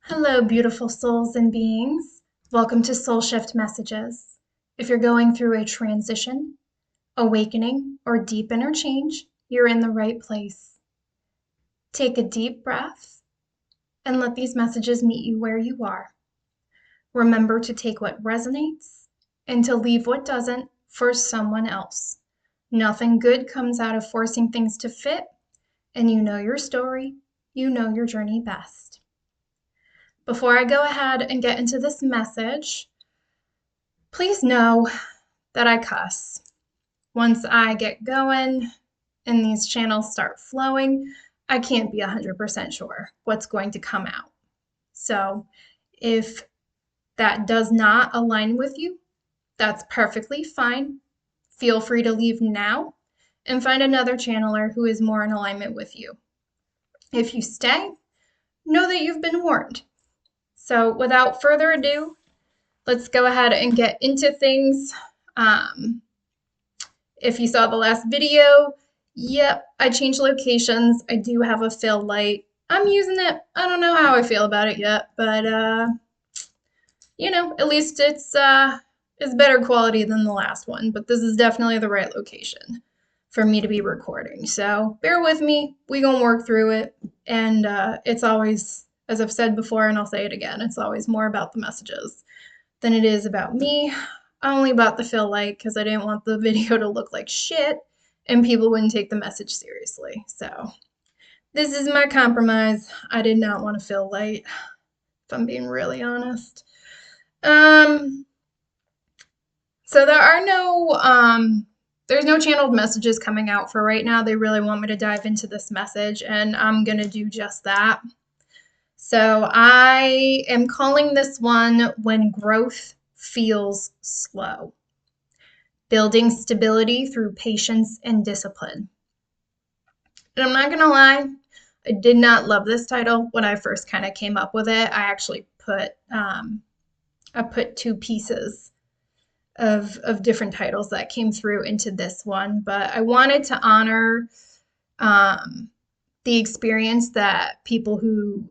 Hello, beautiful souls and beings. Welcome to Soul Shift Messages. If you're going through a transition, awakening, or deep inner change, you're in the right place. Take a deep breath and let these messages meet you where you are. Remember to take what resonates and to leave what doesn't for someone else. Nothing good comes out of forcing things to fit, and you know your story, you know your journey best. Before I go ahead and get into this message, please know that I cuss. Once I get going and these channels start flowing, I can't be 100% sure what's going to come out. So if that does not align with you, that's perfectly fine. Feel free to leave now and find another channeler who is more in alignment with you. If you stay, know that you've been warned. So without further ado, let's go ahead and get into things. If you saw the last video, yep, I changed locations. I do have a fill light. I'm using it. I don't know how I feel about it yet, but at least it's better quality than the last one. But this is definitely the right location for me to be recording. So bear with me. We gonna work through it. And it's always, as I've said before, and I'll say it again, it's always more about the messages than it is about me. I only bought the fill light because I didn't want the video to look like shit and people wouldn't take the message seriously. So this is my compromise. I did not want a fill light, if I'm being really honest. So there's no channeled messages coming out for right now. They really want me to dive into this message, and I'm gonna do just that. So I am calling this one When Growth Feels Slow. Building stability through patience and discipline. And I'm not gonna lie, I did not love this title when I first kind of came up with it. I actually put two pieces of different titles that came through into this one, but I wanted to honor the experience that people who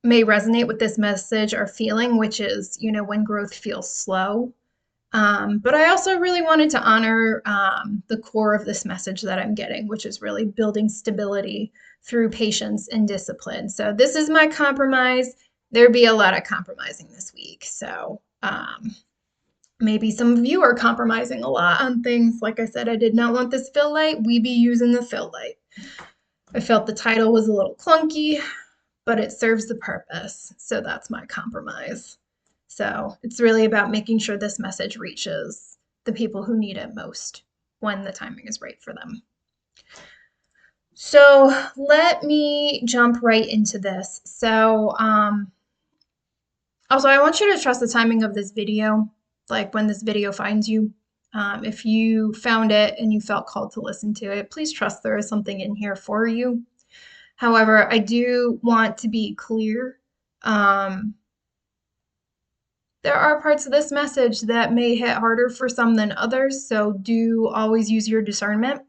may resonate with this message are feeling, which is, when growth feels slow. But I also really wanted to honor the core of this message that I'm getting, which is really building stability through patience and discipline. So this is my compromise. There'd be a lot of compromising this week. So maybe some of you are compromising a lot on things. Like I said, I did not want this fill light. We be using the fill light. I felt the title was a little clunky, but it serves the purpose. So that's my compromise. So it's really about making sure this message reaches the people who need it most when the timing is right for them. So let me jump right into this. So also, I want you to trust the timing of this video, like when this video finds you. If you found it and you felt called to listen to it, please trust there is something in here for you. However, I do want to be clear. There are parts of this message that may hit harder for some than others, so do always use your discernment.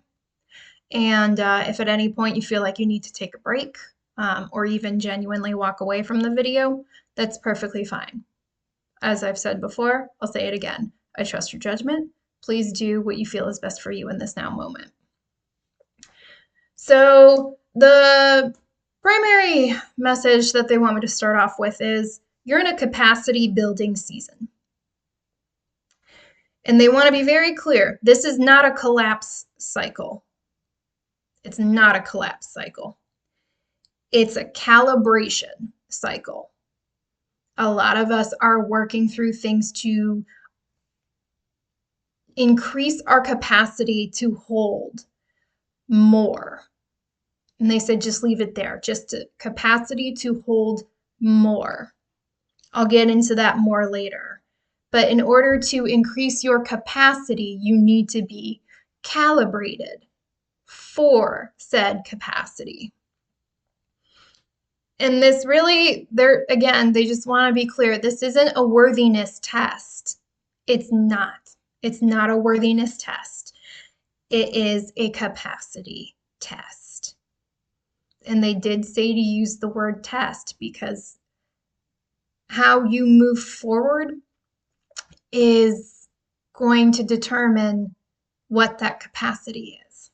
And if at any point you feel like you need to take a break or even genuinely walk away from the video, that's perfectly fine. As I've said before, I'll say it again. I trust your judgment. Please do what you feel is best for you in this now moment. So the primary message that they want me to start off with is you're in a capacity building season. And they want to be very clear. This is not a collapse cycle. It's not a collapse cycle. It's a calibration cycle. A lot of us are working through things to increase our capacity to hold more. And they said, just leave it there, just a capacity to hold more. I'll get into that more later. But in order to increase your capacity, you need to be calibrated for said capacity. And this really, they just want to be clear. This isn't a worthiness test. It's not. It's not a worthiness test. It is a capacity test. And they did say to use the word test because how you move forward is going to determine what that capacity is.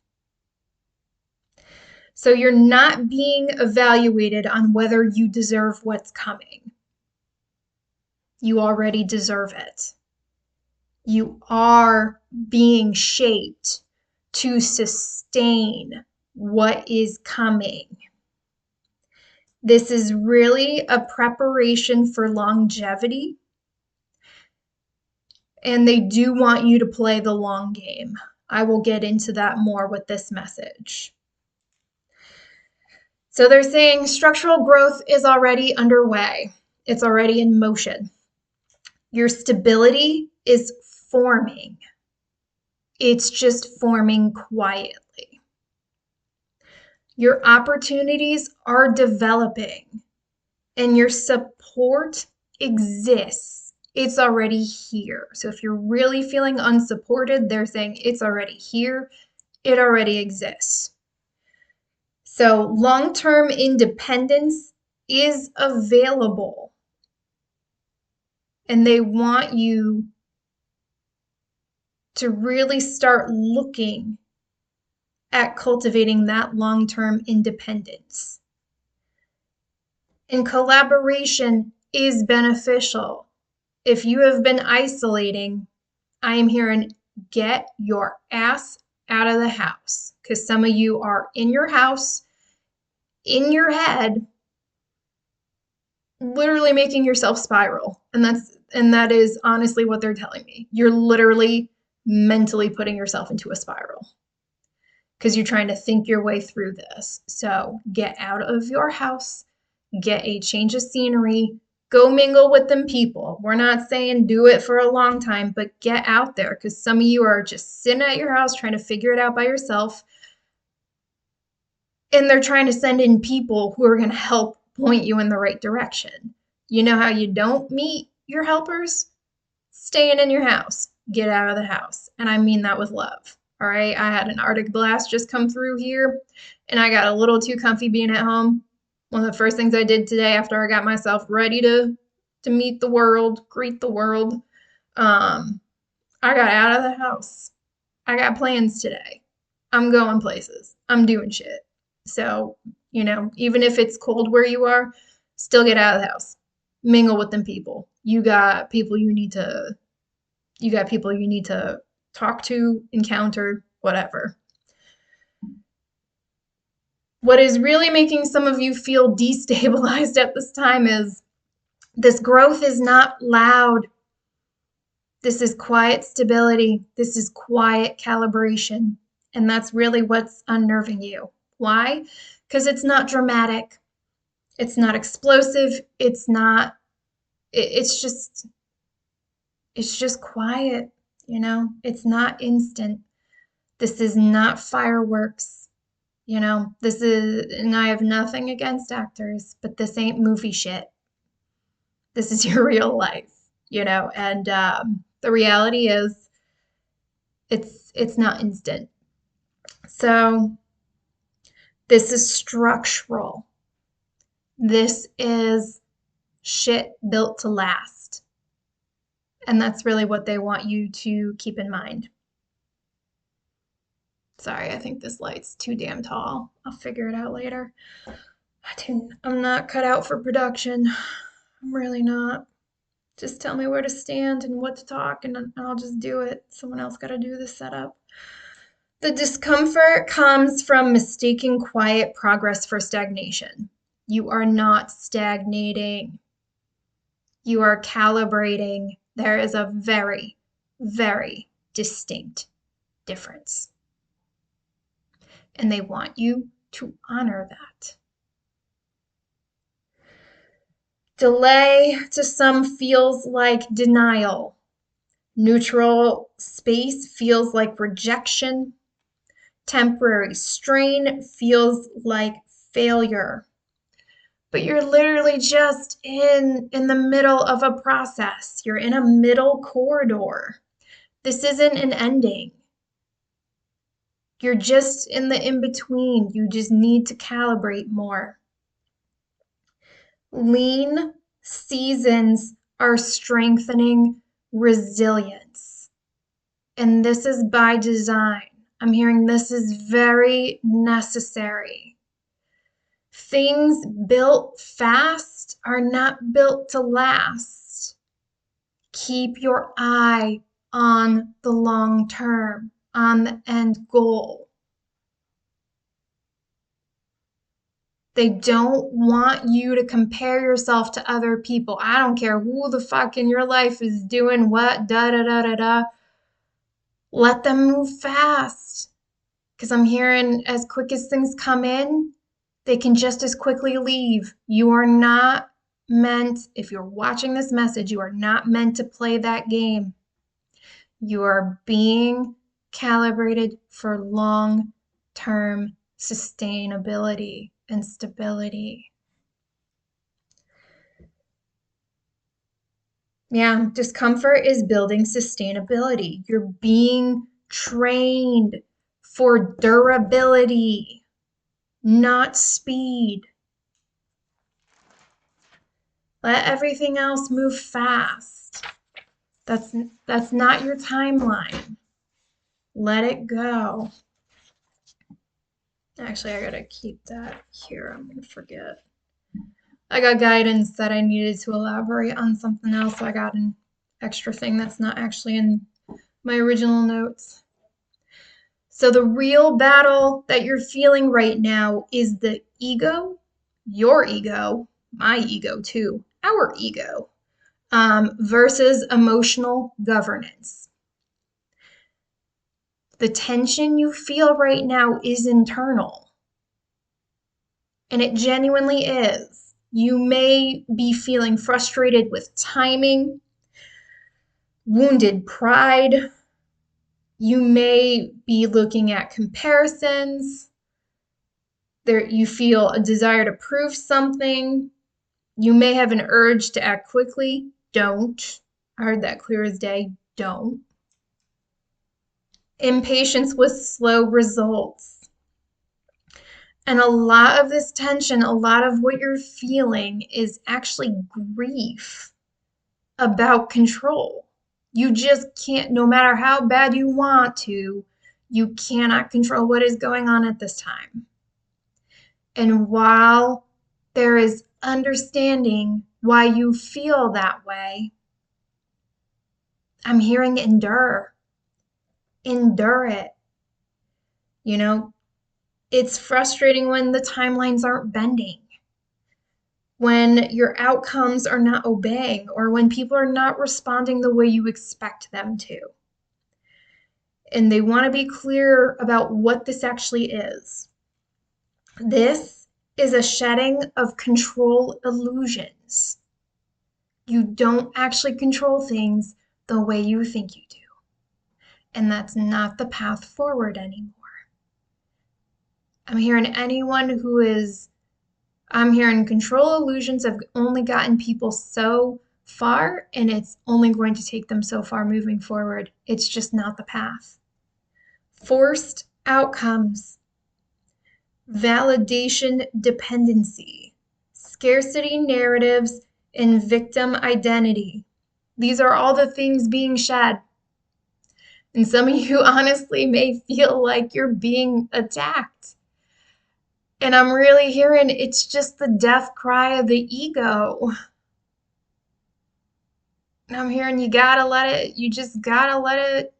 So you're not being evaluated on whether you deserve what's coming. You already deserve it. You are being shaped to sustain what is coming. This is really a preparation for longevity, and they do want you to play the long game. I will get into that more with this message. So they're saying structural growth is already underway. It's already in motion. Your stability is forming. It's just forming quietly. Your opportunities are developing, and your support exists. It's already here. So if you're really feeling unsupported, they're saying it's already here. It already exists. So long-term independence is available, and they want you to really start looking at cultivating that long-term independence. And collaboration is beneficial. If you have been isolating, I am hearing get your ass out of the house, because some of you are in your house, in your head, literally making yourself spiral. And that is honestly what they're telling me. You're literally mentally putting yourself into a spiral because you're trying to think your way through this. So get out of your house, get a change of scenery, go mingle with them people. We're not saying do it for a long time, but get out there, because some of you are just sitting at your house trying to figure it out by yourself. And they're trying to send in people who are going to help point you in the right direction. You know how you don't meet your helpers? Staying in your house. Get out of the house. And I mean that with love. All right. I had an Arctic blast just come through here, and I got a little too comfy being at home. One of the first things I did today after I got myself ready to meet the world, greet the world, I got out of the house. I got plans today. I'm going places. I'm doing shit. So, even if it's cold where you are, still get out of the house. Mingle with them people. You got people you need to talk to, encounter, whatever. What is really making some of you feel destabilized at this time is this growth is not loud. This is quiet stability. This is quiet calibration. And that's really what's unnerving you. Why? Because it's not dramatic. It's not explosive. It's just quiet, It's not instant. This is not fireworks. And I have nothing against actors, but this ain't movie shit. This is your real life, and the reality is it's not instant. So this is structural. This is shit built to last. And that's really what they want you to keep in mind. Sorry, I think this light's too damn tall. I'll figure it out later. I'm not cut out for production. I'm really not. Just tell me where to stand and what to talk, and I'll just do it. Someone else got to do the setup. The discomfort comes from mistaking quiet progress for stagnation. You are not stagnating. You are calibrating. There is a very, very distinct difference. And they want you to honor that. Delay to some feels like denial. Neutral space feels like rejection. Temporary strain feels like failure. But you're literally just in the middle of a process. You're in a middle corridor. This isn't an ending. You're just in the in-between. You just need to calibrate more. Lean, Seasons are strengthening resilience. And this is by design. I'm hearing this is very necessary. Things built fast are not built to last. Keep your eye on the long term, on the end goal. They don't want you to compare yourself to other people. I don't care who the fuck in your life is doing what, da da da da da. Let them move fast. Because I'm hearing as quick as things come in, they can just as quickly leave. You are not meant, if you're watching this message, you are not meant to play that game. You are being calibrated for long-term sustainability and stability. Yeah, discomfort is building sustainability. You're being trained for durability, not speed. Let everything else move fast. That's not your timeline. Let it go. Actually, I gotta keep that here. I'm gonna forget. I got guidance that I needed to elaborate on something else. So I got an extra thing that's not actually in my original notes. So the real battle that you're feeling right now is the ego, your ego, my ego too, our ego, versus emotional governance. The tension you feel right now is internal, and it genuinely is. You may be feeling frustrated with timing, wounded pride. You may be looking at comparisons. You feel a desire to prove something. You may have an urge to act quickly. Don't. I heard that clear as day. Don't. Impatience with slow results. And a lot of this tension, a lot of what you're feeling is actually grief about control. You just can't, no matter how bad you want to, you cannot control what is going on at this time. And while there is understanding why you feel that way, I'm hearing endure. Endure it. You know, it's frustrating when the timelines aren't bending, when your outcomes are not obeying, or when people are not responding the way you expect them to. And they want to be clear about what this actually is. This is a shedding of control illusions. You don't actually control things the way you think you do. And that's not the path forward anymore. I'm hearing control illusions have only gotten people so far, and it's only going to take them so far moving forward. It's just not the path. Forced outcomes, validation dependency, scarcity narratives, and victim identity. These are all the things being shed. And some of you honestly may feel like you're being attacked. And I'm really hearing it's just the death cry of the ego. And I'm hearing you just gotta let it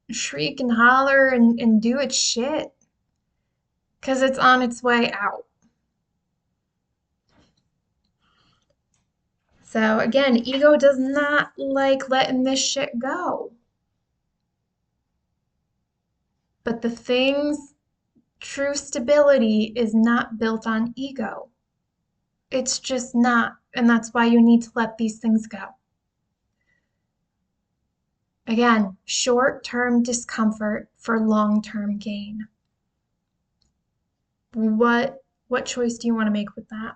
shriek and holler and do its shit. Because it's on its way out. So again, ego does not like letting this shit go. But the things, true stability is not built on ego. It's just not. And that's why you need to let these things go. Again, short-term discomfort for long-term gain. What choice do you want to make with that?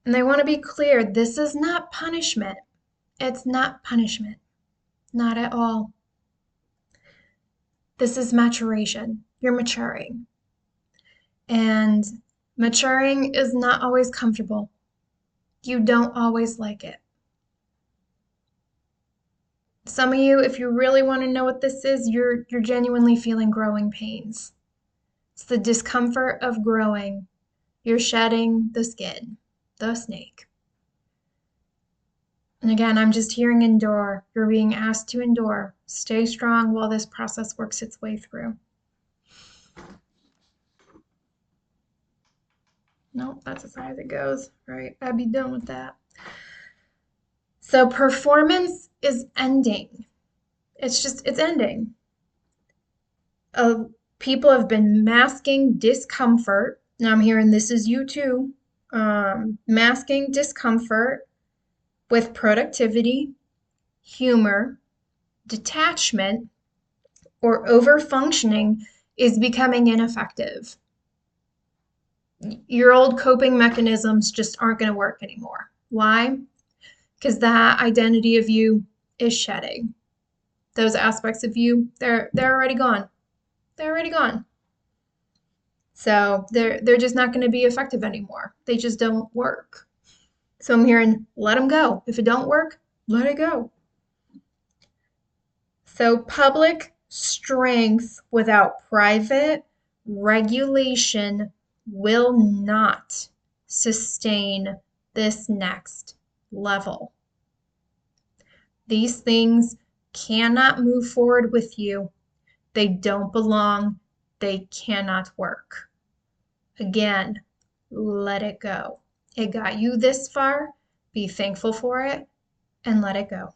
And I want to be clear, this is not punishment. It's not punishment. Not at all. This is maturation. You're maturing. And maturing is not always comfortable. You don't always like it. Some of you, if you really want to know what this is, you're genuinely feeling growing pains. It's the discomfort of growing. You're shedding the skin, the snake. And again, I'm just hearing endure. You're being asked to endure. Stay strong while this process works its way through. Nope, that's as high as it goes. All right, I'd be done with that. So performance is ending. It's ending. People have been masking discomfort. Now I'm hearing this is you too. Masking discomfort with productivity, humor, detachment, or overfunctioning is becoming ineffective. Your old coping mechanisms just aren't going to work anymore. Why? Because that identity of you is shedding. Those aspects of you, they're already gone. They're already gone. So they're just not going to be effective anymore. They just don't work. So I'm hearing, let them go. If it don't work, let it go. So public strength without private regulation will not sustain this next level. These things cannot move forward with you. They don't belong. They cannot work. Again, let it go. It got you this far. Be thankful for it and let it go.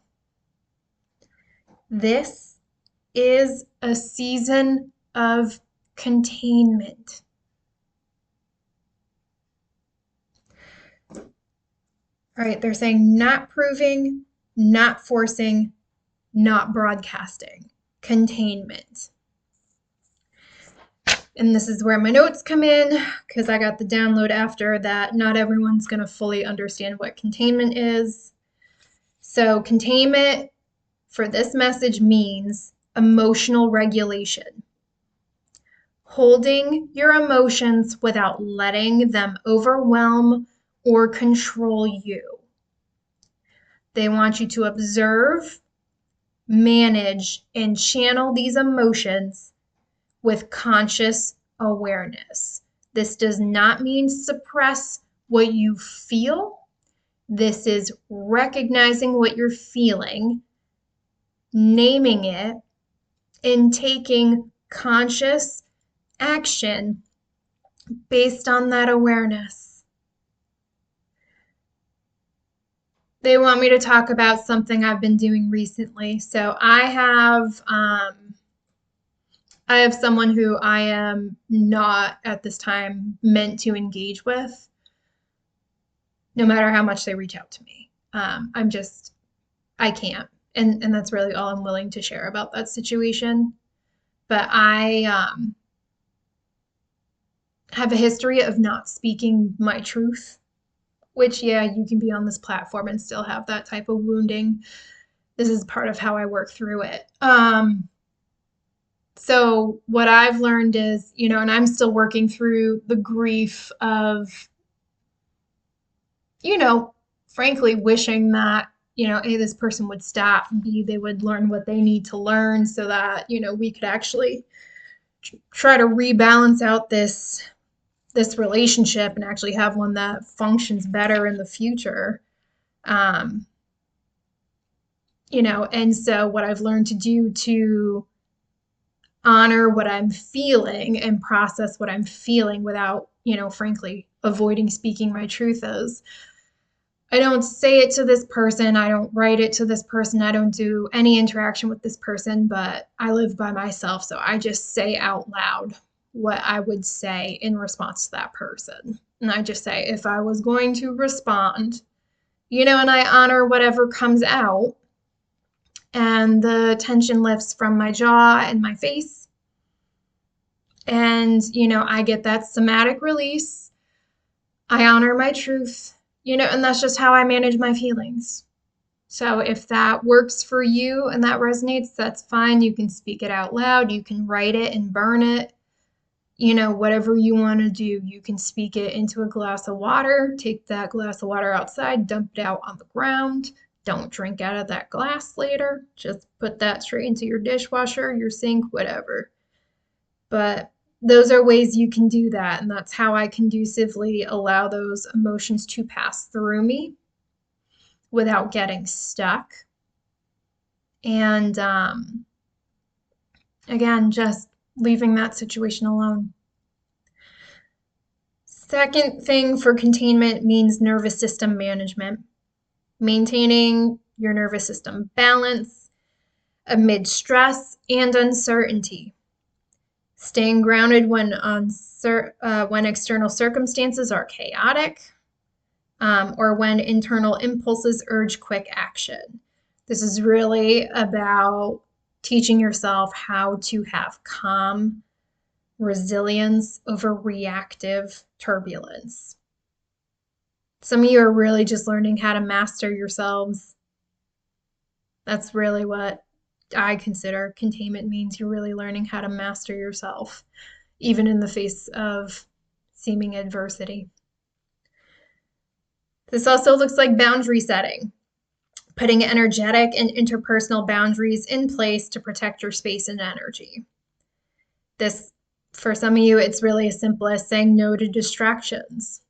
This is a season of containment. All right, they're saying not proving, not forcing, not broadcasting. Containment. And this is where my notes come in because I got the download after that. Not everyone's going to fully understand what containment is. So containment for this message means emotional regulation. Holding your emotions without letting them overwhelm or control you. They want you to observe, manage, and channel these emotions with conscious awareness. This does not mean suppress what you feel. This is recognizing what you're feeling, naming it, and taking conscious action based on that awareness. They want me to talk about something I've been doing recently. So I have someone who I am not at this time meant to engage with, no matter how much they reach out to me. I can't. And that's really all I'm willing to share about that situation. But I have a history of not speaking my truth, which, yeah, you can be on this platform and still have that type of wounding. This is part of how I work through it. So what I've learned is, and I'm still working through the grief of, frankly, wishing that, A, this person would stop, B, they would learn what they need to learn so that, we could actually try to rebalance out this relationship and actually have one that functions better in the future. And so what I've learned to do to honor what I'm feeling and process what I'm feeling without, frankly, avoiding speaking my truth is, I don't say it to this person. I don't write it to this person. I don't do any interaction with this person, but I live by myself. So I just say out loud what I would say in response to that person. And I just say, if I was going to respond, and I honor whatever comes out, and the tension lifts from my jaw and my face. And, I get that somatic release. I honor my truth. And that's just how I manage my feelings. So if that works for you and that resonates, that's fine. You can speak it out loud. You can write it and burn it. whatever you want to do, you can speak it into a glass of water, take that glass of water outside, dump it out on the ground. Don't drink out of that glass later. Just put that straight into your dishwasher, your sink, whatever. But those are ways you can do that. And that's how I conducively allow those emotions to pass through me without getting stuck. And again, just leaving that situation alone. Second thing for containment means nervous system management. Maintaining your nervous system balance amid stress and uncertainty. Staying grounded when external circumstances are chaotic, or when internal impulses urge quick action. This is really about teaching yourself how to have calm resilience over reactive turbulence. Some of you are really just learning how to master yourselves. That's really what I consider containment means. You're really learning how to master yourself, even in the face of seeming adversity. This also looks like boundary setting, putting energetic and interpersonal boundaries in place to protect your space and energy. This, for some of you, it's really as simple as saying no to distractions.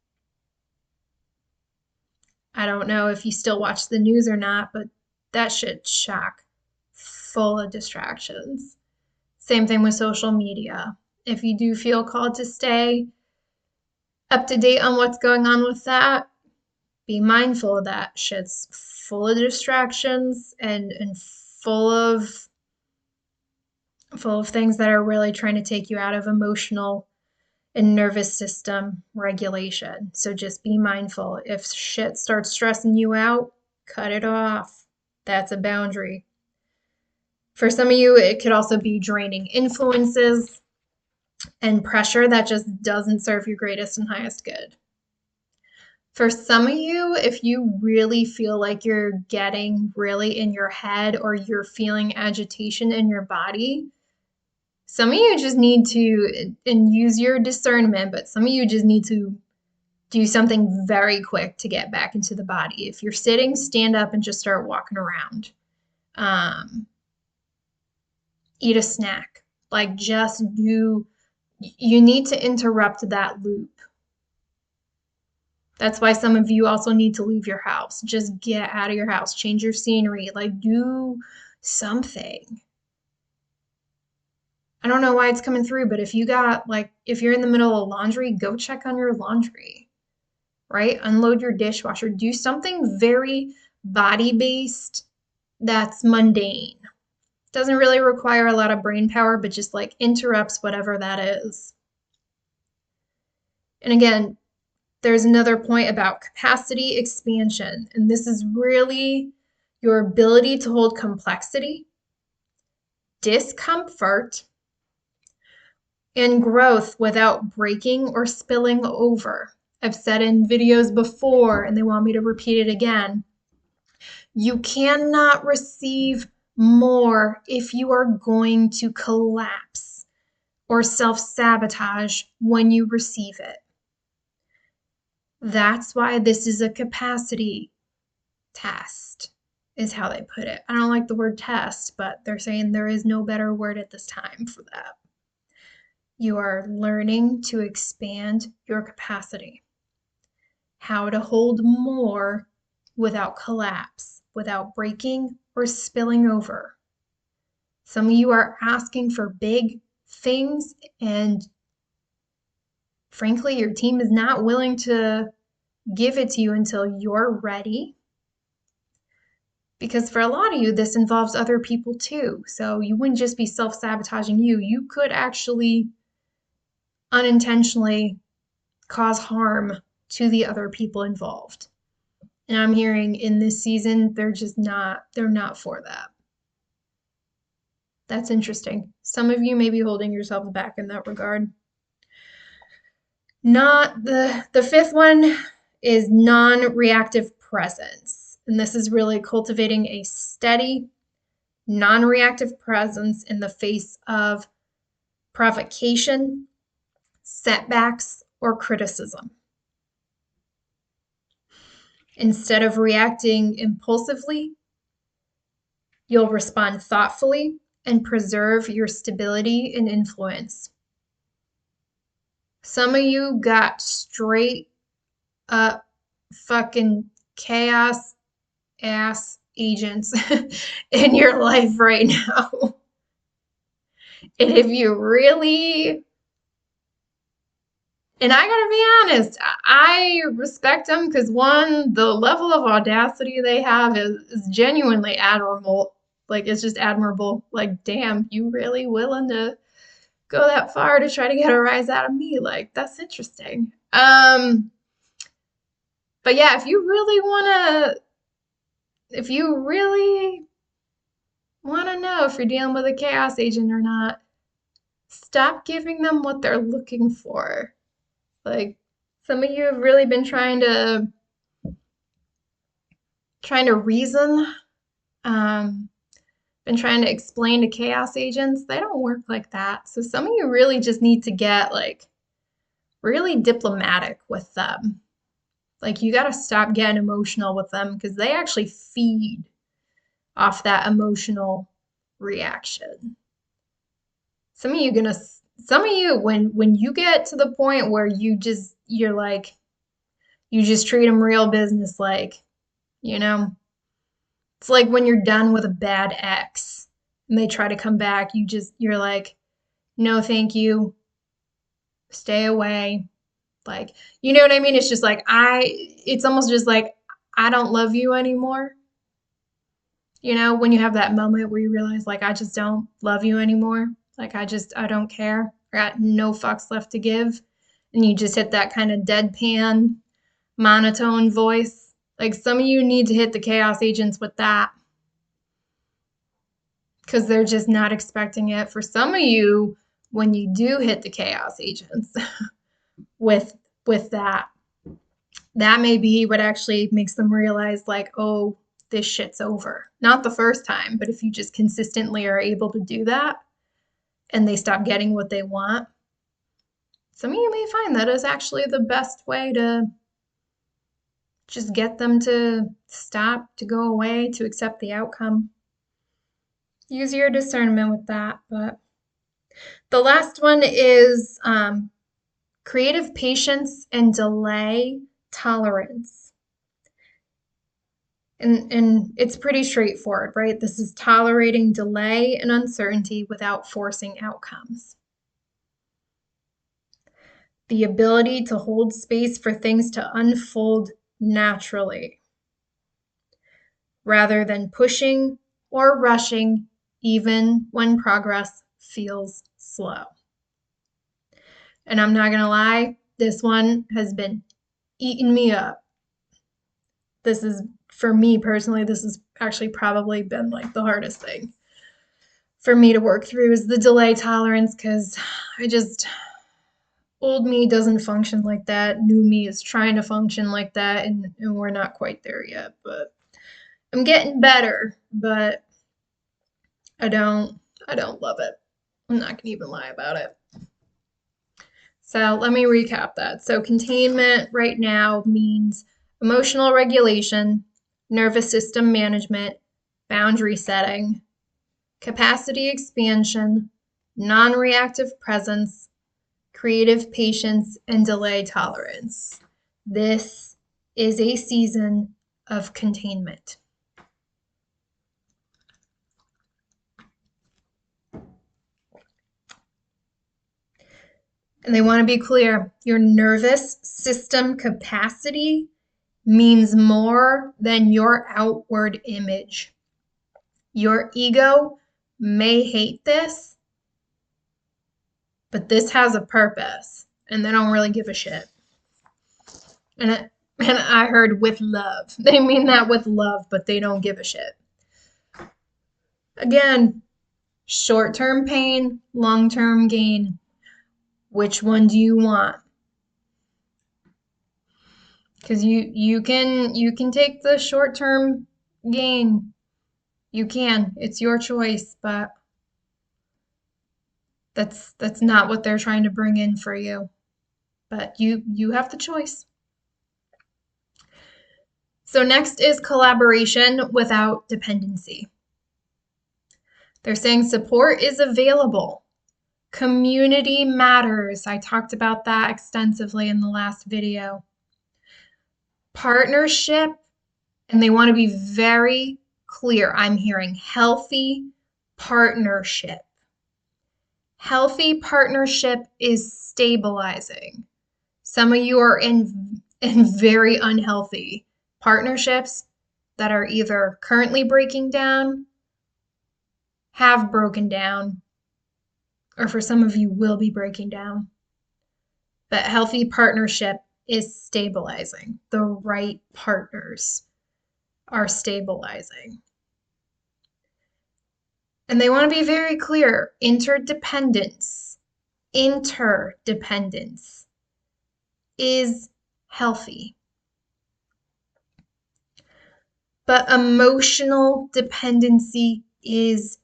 I don't know if you still watch the news or not, but that shit's chock full of distractions. Same thing with social media. If you do feel called to stay up to date on what's going on with that, be mindful of that shit's full of distractions and full of things that are really trying to take you out of emotional and nervous system regulation. So just be mindful. If shit starts stressing you out, cut it off. That's a boundary. For some of you, it could also be draining influences and pressure that just doesn't serve your greatest and highest good. For some of you, if you really feel like you're getting really in your head or you're feeling agitation in your body, some of you just need to, and use your discernment, but some of you just need to do something very quick to get back into the body. If you're sitting, stand up and just start walking around. Eat a snack. Like you need to interrupt that loop. That's why some of you also need to leave your house. Just get out of your house, change your scenery, like do something. I don't know why it's coming through, but if you're in the middle of laundry, go check on your laundry, right? Unload your dishwasher. Do something very body-based that's mundane. Doesn't really require a lot of brain power, but just like interrupts whatever that is. And again, there's another point about capacity expansion, and this is really your ability to hold complexity, discomfort, and growth without breaking or spilling over. I've said in videos before, and they want me to repeat it again. You cannot receive more if you are going to collapse or self-sabotage when you receive it. That's why this is a capacity test, is how they put it. I don't like the word test, but they're saying there is no better word at this time for that. You are learning to expand your capacity, how to hold more without collapse, without breaking or spilling over. Some of you are asking for big things, and frankly, your team is not willing to give it to you until you're ready. Because for a lot of you, this involves other people too. So you wouldn't just be self-sabotaging you. You could actually unintentionally cause harm to the other people involved. And I'm hearing in this season, they're not for that. That's interesting. Some of you may be holding yourselves back in that regard. Not the fifth one is non-reactive presence. And this is really cultivating a steady, non-reactive presence in the face of provocation setbacks, or criticism. Instead of reacting impulsively, you'll respond thoughtfully and preserve your stability and influence. Some of you got straight up fucking chaos ass agents in your life right now. And if you really, and I gotta be honest, I respect them because one, the level of audacity they have is genuinely admirable. Like, it's just admirable. Like, damn, you really willing to go that far to try to get a rise out of me? Like, that's interesting. But yeah, if you really wanna know if you're dealing with a chaos agent or not, stop giving them what they're looking for. Like, some of you have really been trying to reason, been trying to explain to chaos agents. They don't work like that. So some of you really just need to get like really diplomatic with them. Like, you got to stop getting emotional with them because they actually feed off that emotional reaction. Some of you, when you get to the point where you just treat them real business like, it's like when you're done with a bad ex and they try to come back, you're like, no, thank you. Stay away. Like, you know what I mean? It's just like, it's almost just like, I don't love you anymore. When you have that moment where you realize, like, I just don't love you anymore. Like, I don't care. I got no fucks left to give. And you just hit that kind of deadpan, monotone voice. Like, some of you need to hit the chaos agents with that because they're just not expecting it. For some of you, when you do hit the chaos agents with that may be what actually makes them realize, like, oh, this shit's over. Not the first time, but if you just consistently are able to do that and they stop getting what they want, some of you may find that is actually the best way to just get them to stop, to go away, to accept the outcome. Use your discernment with that. But the last one is creative patience and delay tolerance. And it's pretty straightforward, right? This is tolerating delay and uncertainty without forcing outcomes. The ability to hold space for things to unfold naturally, rather than pushing or rushing, even when progress feels slow. And I'm not gonna lie, this one has been eating me up. This is, for me personally, this has actually probably been like the hardest thing for me to work through, is the delay tolerance, because old me doesn't function like that. New me is trying to function like that, and we're not quite there yet, but I'm getting better, but I don't love it. I'm not gonna even lie about it. So let me recap that. So containment right now means emotional regulation, nervous system management, boundary setting, capacity expansion, non-reactive presence, creative patience, and delay tolerance. This is a season of containment. And they want to be clear, your nervous system capacity means more than your outward image. Your ego may hate this, but this has a purpose, and they don't really give a shit. And I heard with love. They mean that with love, but they don't give a shit. Again, short-term pain, long-term gain. Which one do you want? Because you can take the short-term gain. You can. It's your choice, but that's not what they're trying to bring in for you. but you have the choice. So next is collaboration without dependency. They're saying support is available. Community matters. I talked about that extensively in the last video. Partnership, and they want to be very clear. I'm hearing healthy partnership. Healthy partnership is stabilizing. Some of you are in very unhealthy partnerships that are either currently breaking down, have broken down, or for some of you will be breaking down. But healthy partnership is stabilizing. The right partners are stabilizing. And they want to be very clear. Interdependence is healthy. But emotional dependency is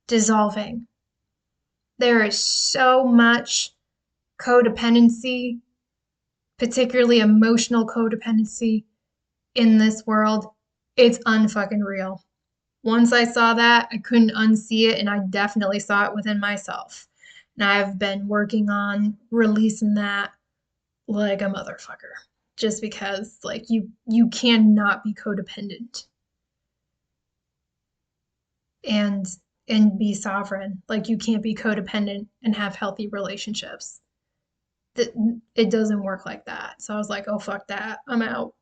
dissolving. There is so much codependency, particularly emotional codependency, in this world. It's unfucking real. Once I saw that, I couldn't unsee it, and I definitely saw it within myself. And I've been working on releasing that like a motherfucker. Just because, like, you cannot be codependent and be sovereign. Like, you can't be codependent and have healthy relationships. It doesn't work like that. So I was like, oh, fuck that. I'm out.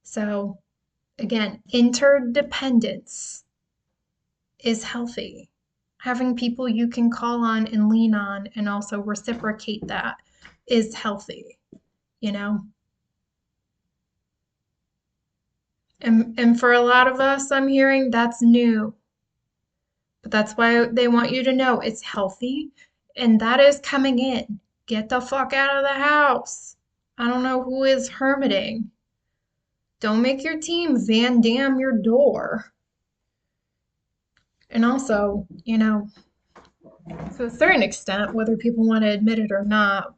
So again, interdependence is healthy. Having people you can call on and lean on and also reciprocate that is healthy, you know? And for a lot of us, I'm hearing that's new. But that's why they want you to know it's healthy and that is coming in. Get the fuck out of the house. I don't know who is hermiting. Don't make your team Van Damme your door. And also, you know, to a certain extent, whether people want to admit it or not,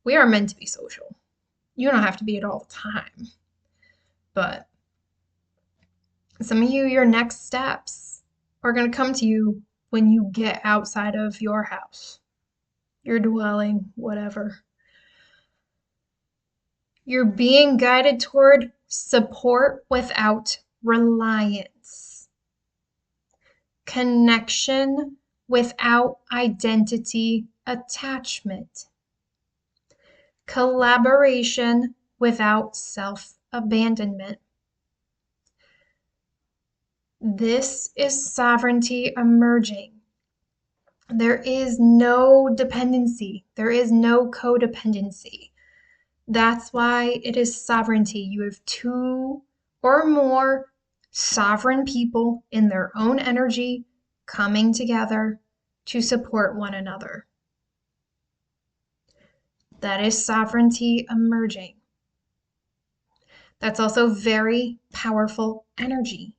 we are meant to be social. You don't have to be it all the time. But some of you, your next steps are going to come to you when you get outside of your house, your dwelling, whatever. You're being guided toward support without reliance, connection without identity attachment, collaboration without self-abandonment. This is sovereignty emerging. There is no dependency. There is no codependency. That's why it is sovereignty. You have two or more sovereign people in their own energy coming together to support one another. That is sovereignty emerging. That's also very powerful energy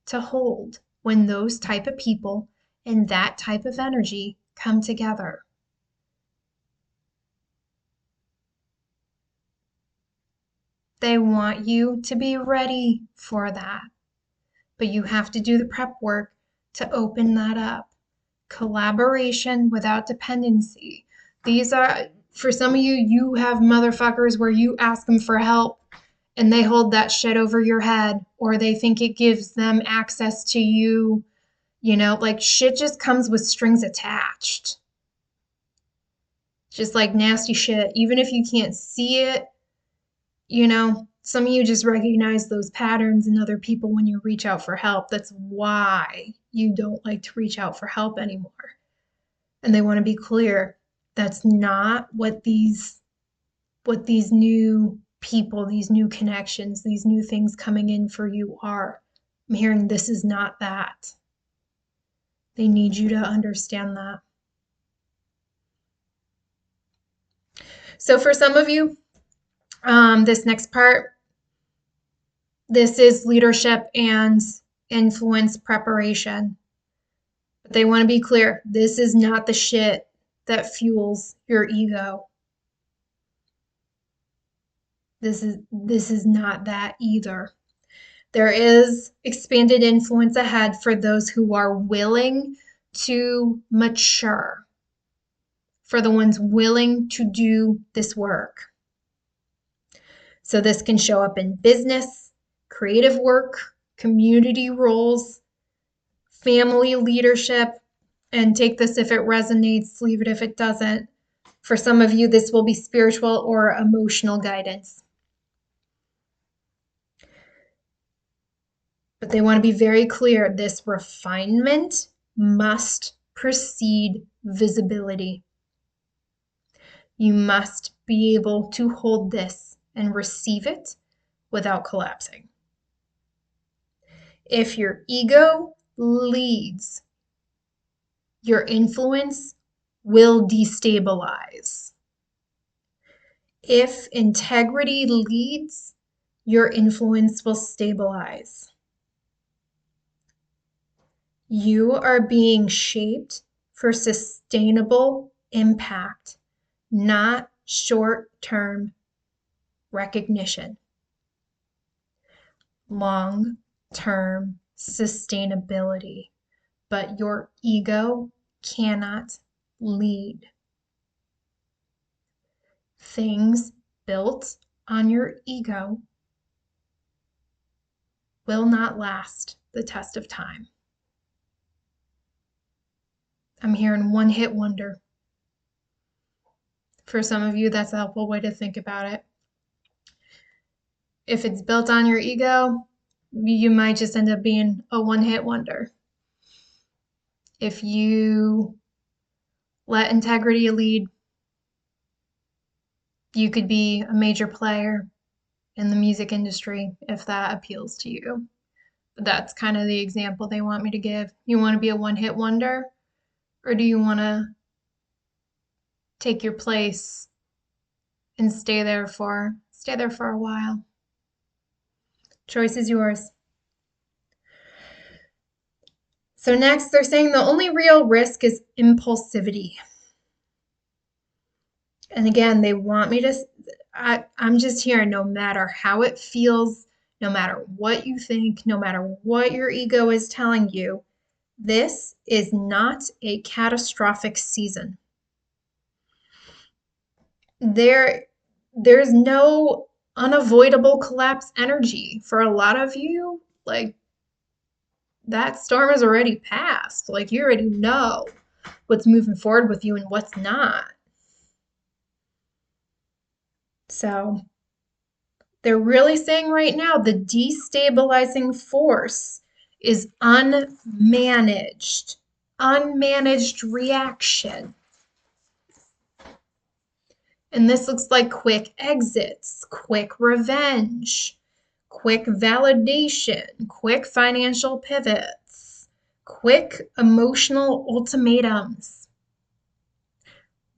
to hold when those type of people and that type of energy come together. They want you to be ready for that, but you have to do the prep work to open that up. Collaboration without dependency. These are, for some of you, you have motherfuckers where you ask them for help and they hold that shit over your head, or they think it gives them access to you. You know, like shit just comes with strings attached. Just like nasty shit. Even if you can't see it, you know, some of you just recognize those patterns in other people when you reach out for help. That's why you don't like to reach out for help anymore. And they want to be clear, that's not what these new people, these new connections, these new things coming in for you are. I'm hearing this is not that. They need you to understand that. So for some of you, this next part, this is leadership and influence preparation. But they want to be clear, this is not the shit that fuels your ego. This is not that either. There is expanded influence ahead for those who are willing to mature, for the ones willing to do this work. So this can show up in business, creative work, community roles, family leadership, and take this if it resonates, leave it if it doesn't. For some of you, this will be spiritual or emotional guidance. But they want to be very clear, this refinement must precede visibility. You must be able to hold this and receive it without collapsing. If your ego leads, your influence will destabilize. If integrity leads, your influence will stabilize. You are being shaped for sustainable impact, not short-term recognition. Long-term sustainability, but your ego cannot lead. Things built on your ego will not last the test of time. I'm hearing one-hit wonder. For some of you, that's a helpful way to think about it. If it's built on your ego, you might just end up being a one-hit wonder. If you let integrity lead, you could be a major player in the music industry if that appeals to you. That's kind of the example they want me to give. You want to be a one-hit wonder, or do you want to take your place and stay there for a while? Choice is yours. So next, they're saying the only real risk is impulsivity. And again, they want me to, I'm just here, no matter how it feels, no matter what you think, no matter what your ego is telling you, this is not a catastrophic season. There's no unavoidable collapse energy. For a lot of you, like, that storm has already passed. Like, you already know what's moving forward with you and what's not. So they're really saying right now the destabilizing force is unmanaged reaction. And this looks like quick exits, quick revenge, quick validation, quick financial pivots, quick emotional ultimatums.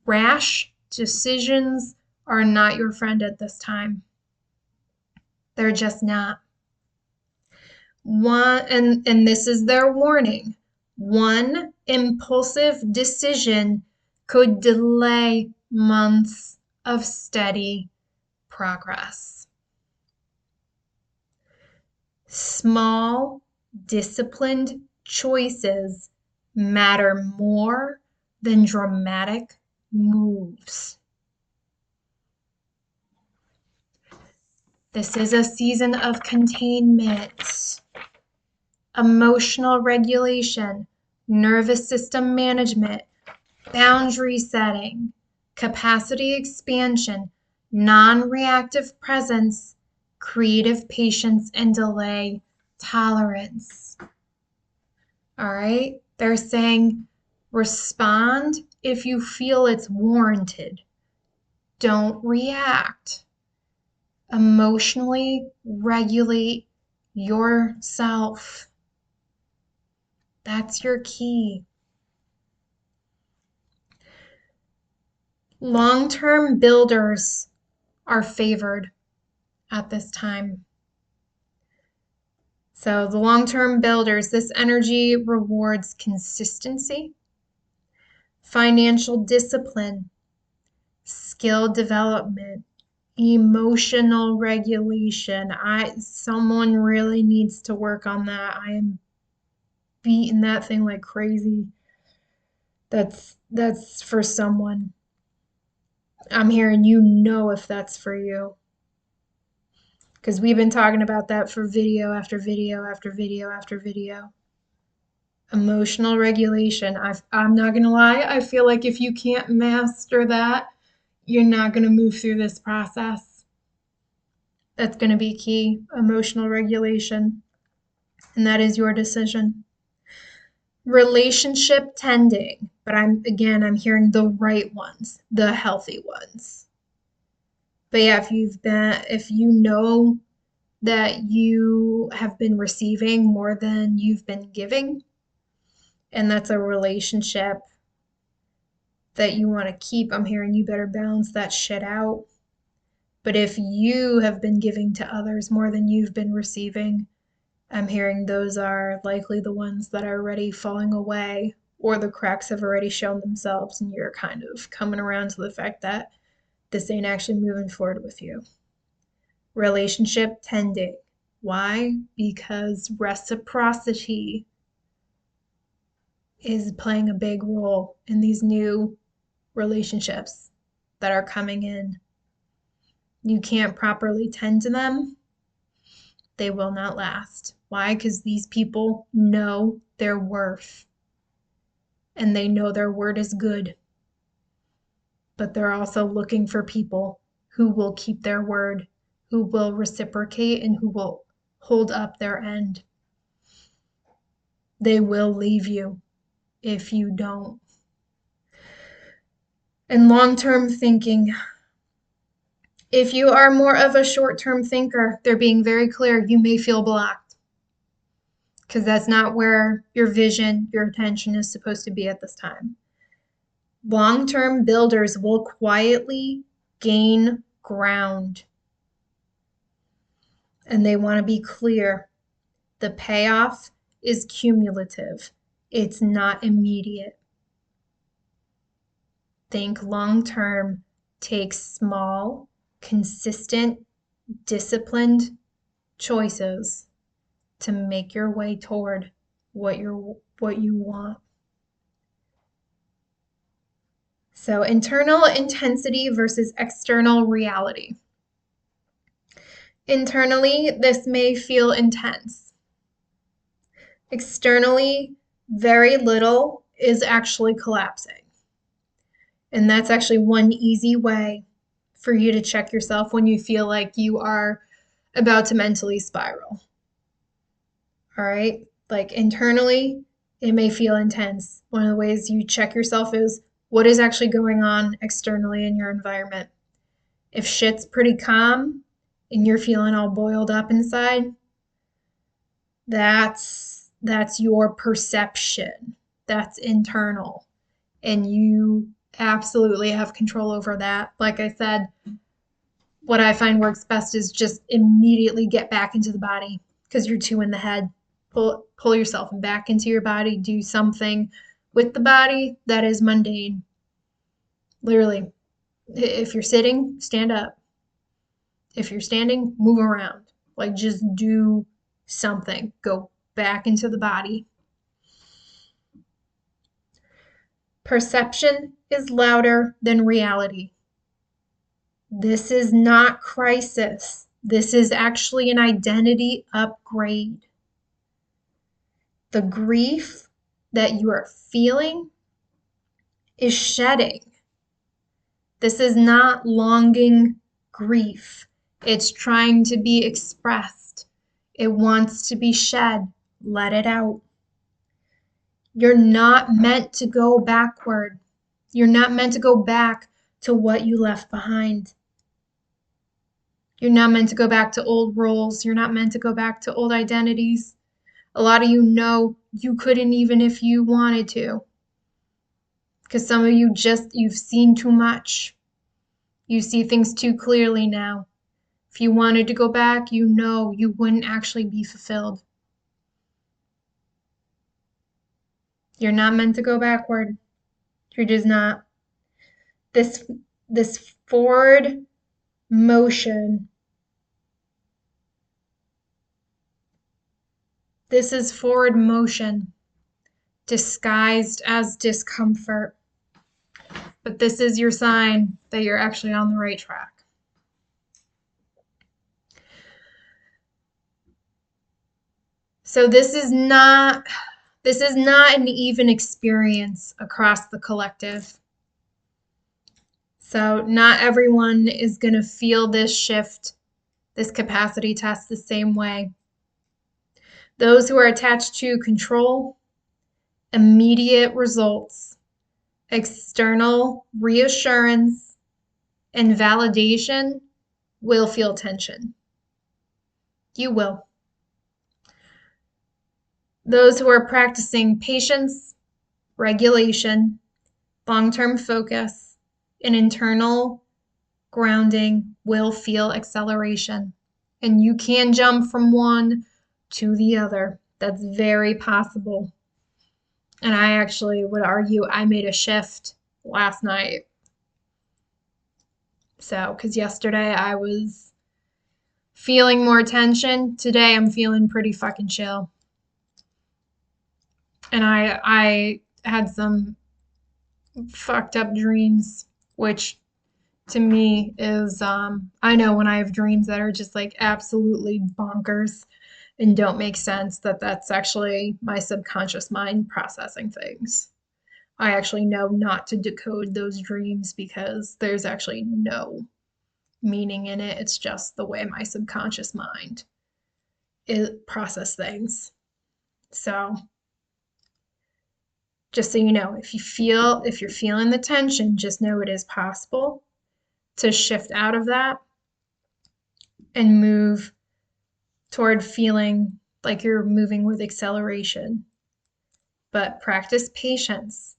Rash decisions are not your friend at this time. They're just not. And this is their warning. One impulsive decision could delay months of steady progress. Small, disciplined choices matter more than dramatic moves. This is a season of containment, emotional regulation, nervous system management, boundary setting, capacity expansion, non-reactive presence, creative patience, and delay tolerance. All right? They're saying respond if you feel it's warranted. Don't react. Emotionally regulate yourself. That's your key. Long-term builders are favored at this time. So the long-term builders, this energy rewards consistency, financial discipline, skill development, Emotional regulation. Someone really needs to work on that. I am beating that thing like crazy. That's for someone. I'm hearing if that's for you. Because we've been talking about that for video after video after video after video. Emotional regulation. I'm not going to lie. I feel like if you can't master that, you're not going to move through this process. That's going to be key. Emotional regulation. And that is your decision. Relationship tending. But I'm hearing the right ones, the healthy ones. But yeah, if you know that you have been receiving more than you've been giving, and that's a relationship that you want to keep, I'm hearing you better balance that shit out. But if you have been giving to others more than you've been receiving, I'm hearing those are likely the ones that are already falling away, or the cracks have already shown themselves, and you're kind of coming around to the fact that this ain't actually moving forward with you. Relationship tending. Why? Because reciprocity is playing a big role in these new relationships that are coming in. You can't properly tend to them, they will not last. Why? Because these people know their worth and they know their word is good. But they're also looking for people who will keep their word, who will reciprocate, and who will hold up their end. They will leave you if you don't. And long-term thinking. If you are more of a short-term thinker, they're being very clear, you may feel blocked because that's not where your vision, your attention is supposed to be at this time. Long-term builders will quietly gain ground. And they want to be clear. The payoff is cumulative. It's not immediate. Think long-term. Take small, consistent, disciplined choices to make your way toward what you want. So internal intensity versus external reality. Internally, this may feel intense. Externally, very little is actually collapsing. And that's actually one easy way for you to check yourself when you feel like you are about to mentally spiral. All right? Like internally, it may feel intense. One of the ways you check yourself is what is actually going on externally in your environment. If shit's pretty calm and you're feeling all boiled up inside, that's your perception. That's internal. And you absolutely have control over that. Like I said, what I find works best is just immediately get back into the body because you're too in the head. Pull yourself back into your body. Do something with the body that is mundane. Literally, if you're sitting, stand up. If you're standing, move around. Like just do something. Go back into the body. Perception is louder than reality. This is not crisis. This is actually an identity upgrade. The grief that you are feeling is shedding. This is not longing grief. It's trying to be expressed. It wants to be shed. Let it out. You're not meant to go backward. You're not meant to go back to what you left behind. You're not meant to go back to old roles. You're not meant to go back to old identities. A lot of you know you couldn't even if you wanted to. Because some of you you've seen too much. You see things too clearly now. If you wanted to go back, you know you wouldn't actually be fulfilled. You're not meant to go backward. You're just not. This forward motion. This is forward motion, disguised as discomfort. But this is your sign that you're actually on the right track. So this is not an even experience across the collective. So not everyone is going to feel this shift, this capacity test the same way. Those who are attached to control, immediate results, external reassurance, and validation will feel tension. You will. Those who are practicing patience, regulation, long-term focus, and internal grounding will feel acceleration. And you can jump from one to the other. That's very possible. And I actually would argue I made a shift last night. So, because yesterday I was feeling more tension. Today I'm feeling pretty fucking chill. And I had some fucked up dreams, which to me is I know when I have dreams that are just like absolutely bonkers and don't make sense, that's actually my subconscious mind processing things. I actually know not to decode those dreams because there's actually no meaning in it. It's just the way my subconscious mind process things. So just so you know, if you're feeling the tension, just know it is possible to shift out of that and move toward feeling like you're moving with acceleration. But practice patience,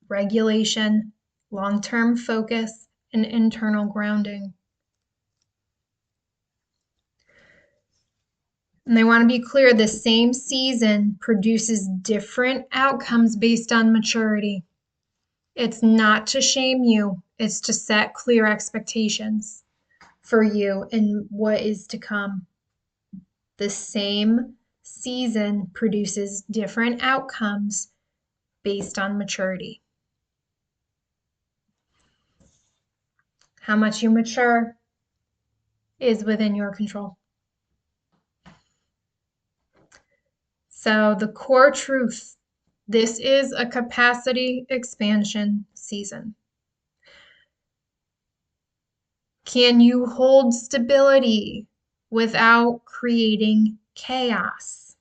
regulation, long-term focus, and internal grounding. And they want to be clear, the same season produces different outcomes based on maturity. It's not to shame you, it's to set clear expectations for you and what is to come. The same season produces different outcomes based on maturity. How much you mature is within your control. So the core truth, this is a capacity expansion season. Can you hold stability without creating chaos?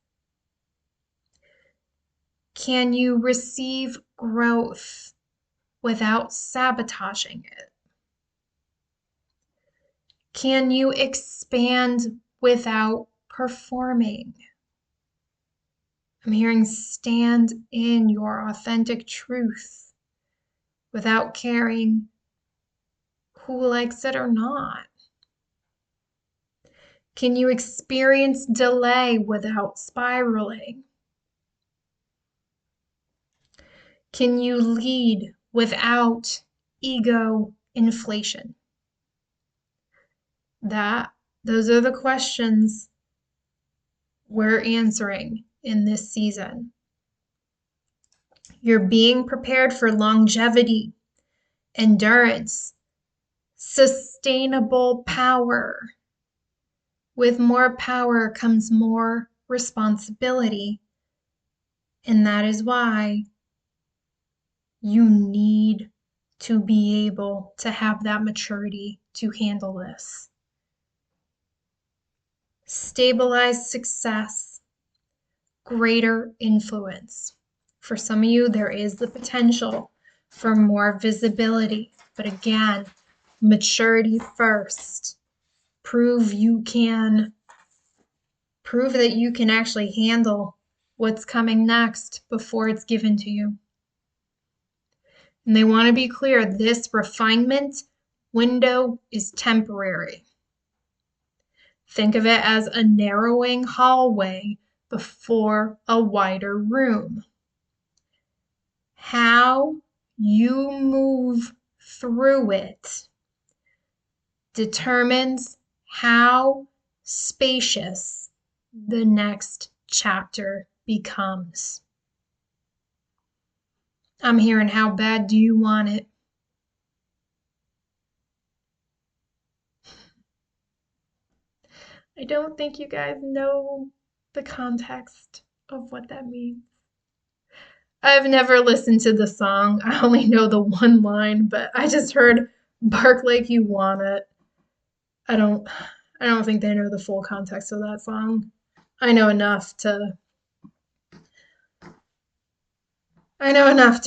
Can you receive growth without sabotaging it? Can you expand without performing? I'm hearing stand in your authentic truth without caring who likes it or not. Can you experience delay without spiraling? Can you lead without ego inflation? Those are the questions we're answering in this season. You're being prepared for longevity, endurance, sustainable power. With more power comes more responsibility. And that is why you need to be able to have that maturity to handle this. Stabilized success, greater influence. For some of you, there is the potential for more visibility. But again, maturity first. Prove that you can actually handle what's coming next before it's given to you. And they want to be clear, this refinement window is temporary. Think of it as a narrowing hallway before a wider room. How you move through it determines how spacious the next chapter becomes. I'm hearing, how bad do you want it? I don't think you guys know the context of what that means. I've never listened to the song. I only know the one line, but I just heard bark like you want it. I don't think they know the full context of that song. I know enough to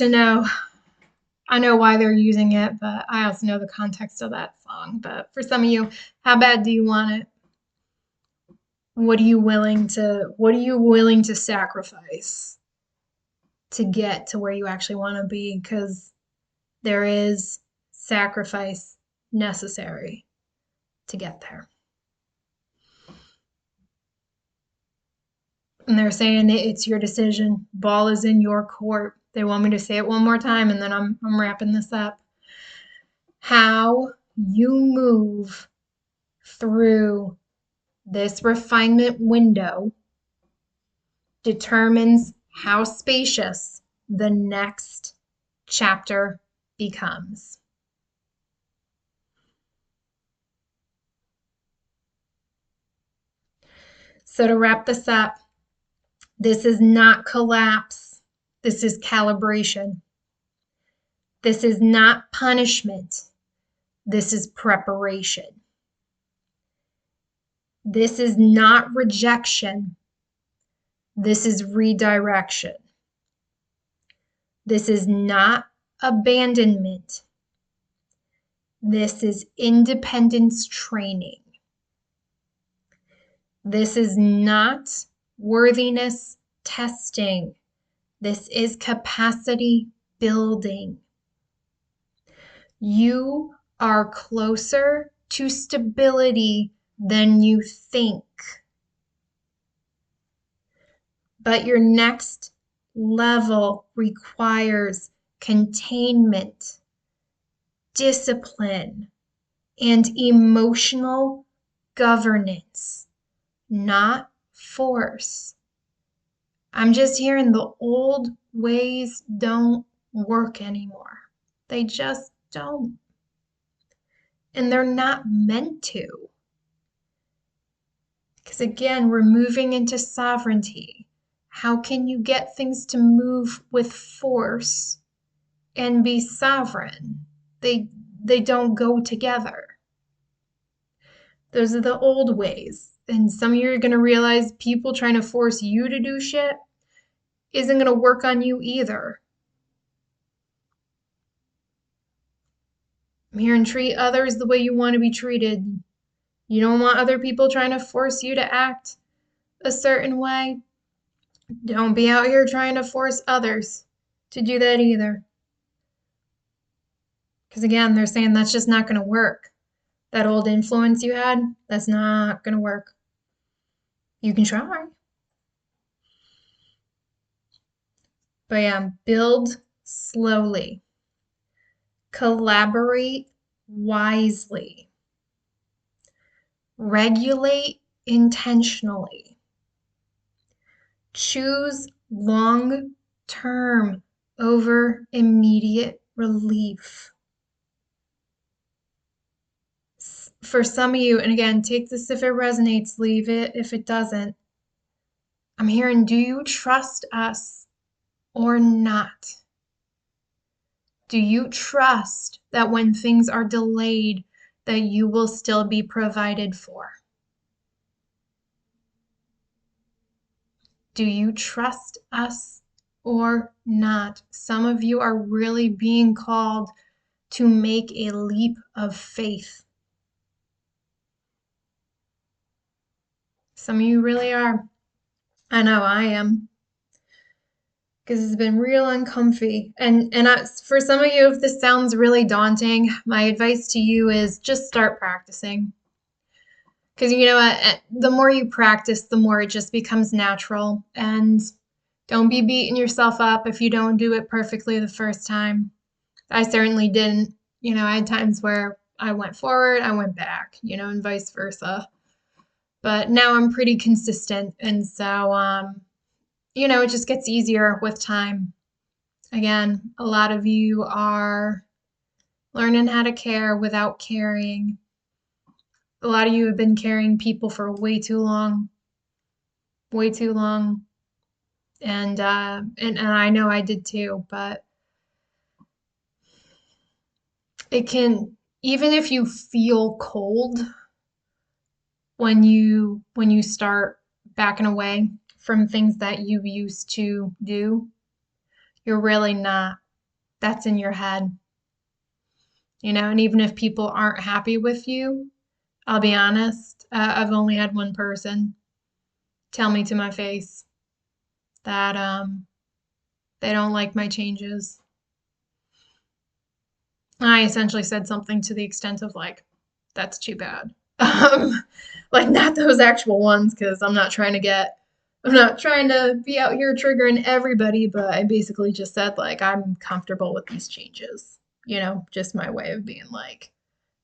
know. I know why they're using it, but I also know the context of that song. But for some of you, how bad do you want it? What are you willing to sacrifice to get to where you actually want to be? Because there is sacrifice necessary to get there. And they're saying it's your decision. Ball is in your court. They want me to say it one more time, and then I'm wrapping this up. How you move through this refinement window determines how spacious the next chapter becomes. So to wrap this up, this is not collapse. This is calibration. This is not punishment. This is preparation. This is not rejection. This is redirection. This is not abandonment. This is independence training. This is not worthiness testing. This is capacity building. You are closer to stability than you think. But your next level requires containment, discipline, and emotional governance, not force. I'm just hearing the old ways don't work anymore. They just don't. And they're not meant to. Because again, we're moving into sovereignty. How can you get things to move with force and be sovereign? They don't go together. Those are the old ways. And some of you are going to realize people trying to force you to do shit isn't going to work on you either. I'm hearing treat others the way you want to be treated. You don't want other people trying to force you to act a certain way. Don't be out here trying to force others to do that either. Because again, they're saying that's just not going to work. That old influence you had, that's not going to work. You can try. But yeah, build slowly. Collaborate wisely. Regulate intentionally. Choose long-term over immediate relief. For some of you, and again, take this if it resonates, leave it if it doesn't. I'm hearing, do you trust us or not? Do you trust that when things are delayed, that you will still be provided for? Do you trust us or not? Some of you are really being called to make a leap of faith. Some of you really are. I know I am. Because it's been real uncomfy. And for some of you, if this sounds really daunting, my advice to you is just start practicing. Because you know what? The more you practice, the more it just becomes natural. And don't be beating yourself up if you don't do it perfectly the first time. I certainly didn't. You know, I had times where I went forward, I went back, and vice versa. But now I'm pretty consistent, and so it just gets easier with time. Again, a lot of you are learning how to care without caring. A lot of you have been carrying people for way too long, way too long. And I know I did too, but it can, even if you feel cold when you start backing away from things that you used to do, you're really not. That's in your head. And even if people aren't happy with you, I'll be honest, I've only had one person tell me to my face that they don't like my changes. I essentially said something to the extent of like, that's too bad. Like not those actual ones, because I'm not trying to be out here triggering everybody, but I basically just said like, I'm comfortable with these changes. Just my way of being like,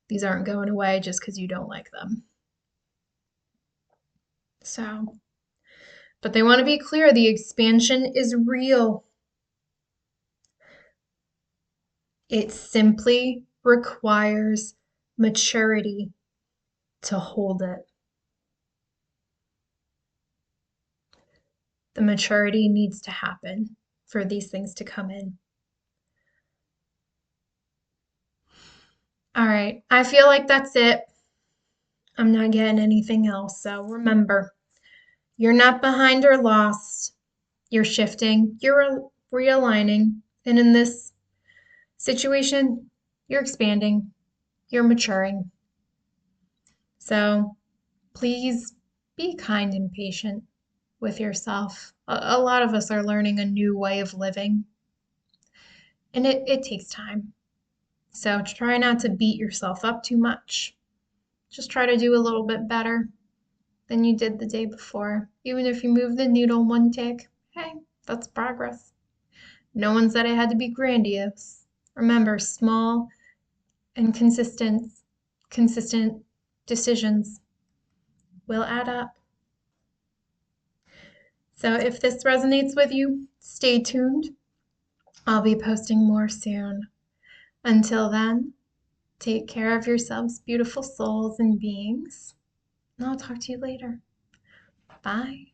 these aren't going away just because you don't like them. So, but they want to be clear, the expansion is real. It simply requires maturity to hold it. The maturity needs to happen for these things to come in. All right, I feel like that's it. I'm not getting anything else. So remember, you're not behind or lost. You're shifting, you're realigning. And in this situation, you're expanding, you're maturing. So please be kind and patient with yourself. A lot of us are learning a new way of living, and it takes time. So try not to beat yourself up too much. Just try to do a little bit better than you did the day before. Even if you move the needle one tick, hey, that's progress. No one said it had to be grandiose. Remember, small and consistent decisions will add up. So if this resonates with you, stay tuned. I'll be posting more soon. Until then, take care of yourselves, beautiful souls and beings. And I'll talk to you later. Bye.